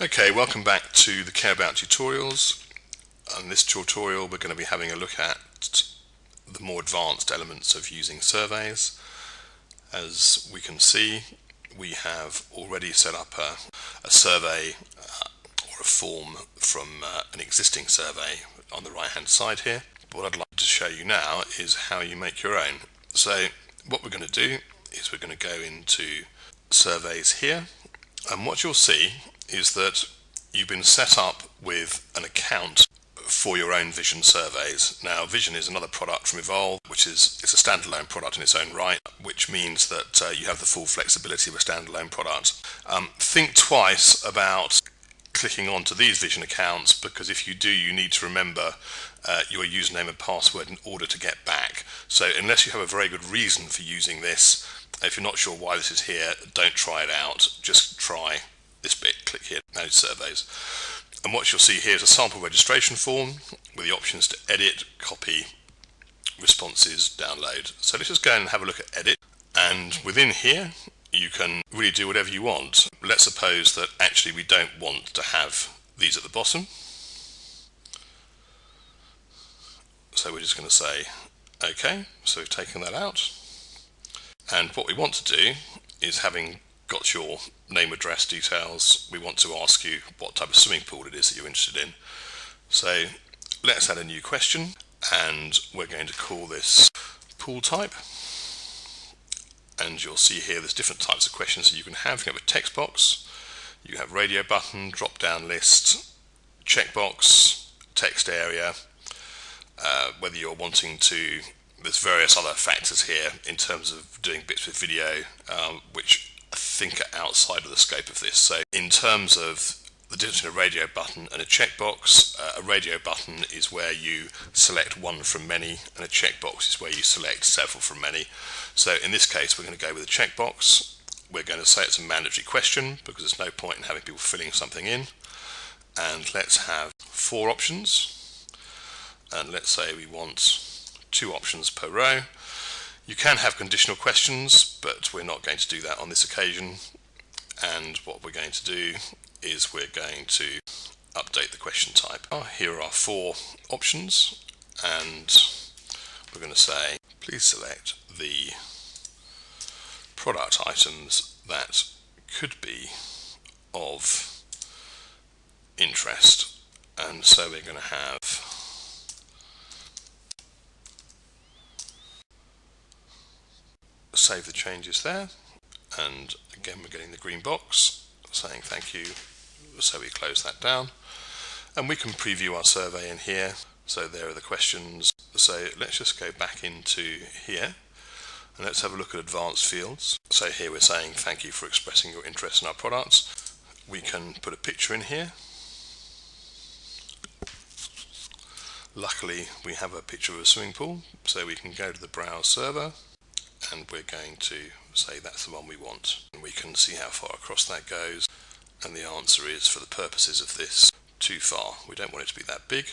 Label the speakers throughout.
Speaker 1: Okay, welcome back to the Care About tutorials. In this tutorial we're going to be having a look at the more advanced elements of using surveys. As we can see, we have already set up a survey or a form from an existing survey on the right hand side here. But what I'd like to show you now is how you make your own. So what we're going to do is we're going to go into surveys here, and what you'll see is that you've been set up with an account for your own Vision surveys. Now, Vision is another product from Evolve, it's a standalone product in its own right, which means that you have the full flexibility of a standalone product. Think twice about clicking onto these Vision accounts, because if you do, you need to remember your username and password in order to get back. So unless you have a very good reason for using this, if you're not sure why this is here, don't try it out. Just try this bit, click here, Manage Surveys. And what you'll see here is a sample registration form with the options to edit, copy, responses, download. So let's just go and have a look at edit. And within here, you can really do whatever you want. Let's suppose that actually we don't want to have these at the bottom. So we're just going to say, okay, so we've taken that out. And what we want to do is, having got your name, address, details, we want to ask you what type of swimming pool it is that you're interested in. So let's add a new question, and we're going to call this pool type. And you'll see here there's different types of questions that you can have. You can have a text box, you have radio button, drop down list, checkbox, text area, whether you're wanting to, there's various other factors here in terms of doing bits with video, which I think are outside of the scope of this. So in terms of the difference between a radio button and a checkbox, a radio button is where you select one from many, and a checkbox is where you select several from many. So in this case, we're going to go with a checkbox. We're going to say it's a mandatory question, because there's no point in having people filling something in. And let's have 4 options. And let's say we want 2 options per row. You can have conditional questions, but we're not going to do that on this occasion. And what we're going to do is we're going to update the question type. Here are 4 options, and we're going to say, please select the product items that could be of interest. And so we're going to have save the changes there, and again we're getting the green box saying thank you, so we close that down, and we can preview our survey in here. So there are the questions. So let's just go back into here and let's have a look at advanced fields. So here we're saying thank you for expressing your interest in our products. We can put a picture in here. Luckily we have a picture of a swimming pool, so we can go to the browse server and we're going to say that's the one we want. And we can see how far across that goes, and the answer is, for the purposes of this, too far. We don't want it to be that big,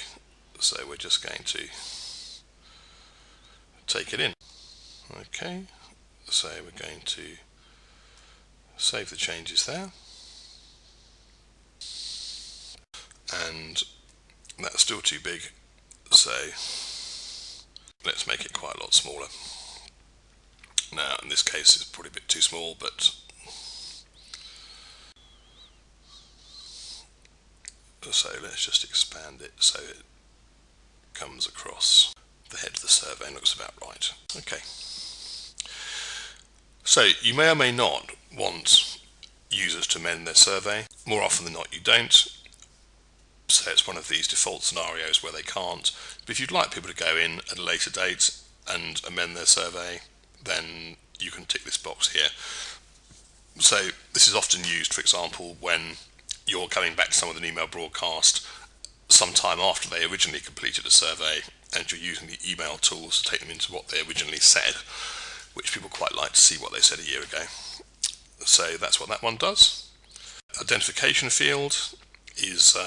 Speaker 1: so we're just going to take it in. Okay, so we're going to save the changes there, and that's still too big, so let's make it quite a lot smaller. Now in this case it's probably a bit too small, but so let's just expand it so it comes across the head of the survey and looks about right. Okay, so you may or may not want users to amend their survey. More often than not you don't. So it's one of these default scenarios where they can't. But if you'd like people to go in at a later date and amend their survey, then you can tick this box here. So this is often used, for example, when you're coming back to someone with an email broadcast sometime after they originally completed a survey, and you're using the email tools to take them into what they originally said, which people quite like to see what they said a year ago. So that's what that one does. Identification field is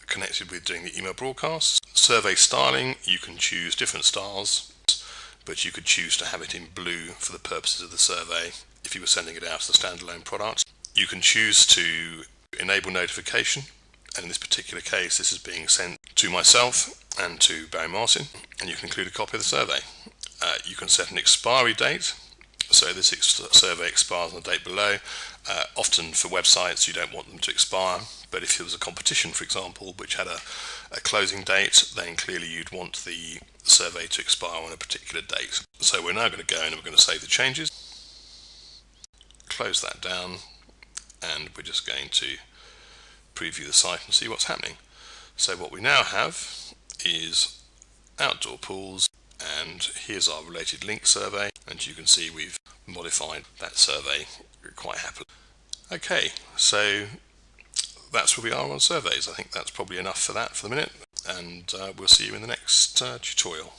Speaker 1: connected with doing the email broadcasts. Survey styling, you can choose different styles, but you could choose to have it in blue for the purposes of the survey if you were sending it out as a standalone product. You can choose to enable notification, and in this particular case this is being sent to myself and to Barry Martin, and you can include a copy of the survey. You can set an expiry date, so this survey expires on the date below. Often for websites you don't want them to expire, but if there was a competition, for example, which had a closing date, then clearly you'd want the survey to expire on a particular date. So we're now going to go in and we're going to save the changes, close that down, and we're just going to preview the site and see what's happening. So what we now have is outdoor pools, and here's our related link survey, and you can see we've modified that survey quite happily. Okay, so that's where we are on surveys. I think that's probably enough for that for the minute, and we'll see you in the next tutorial.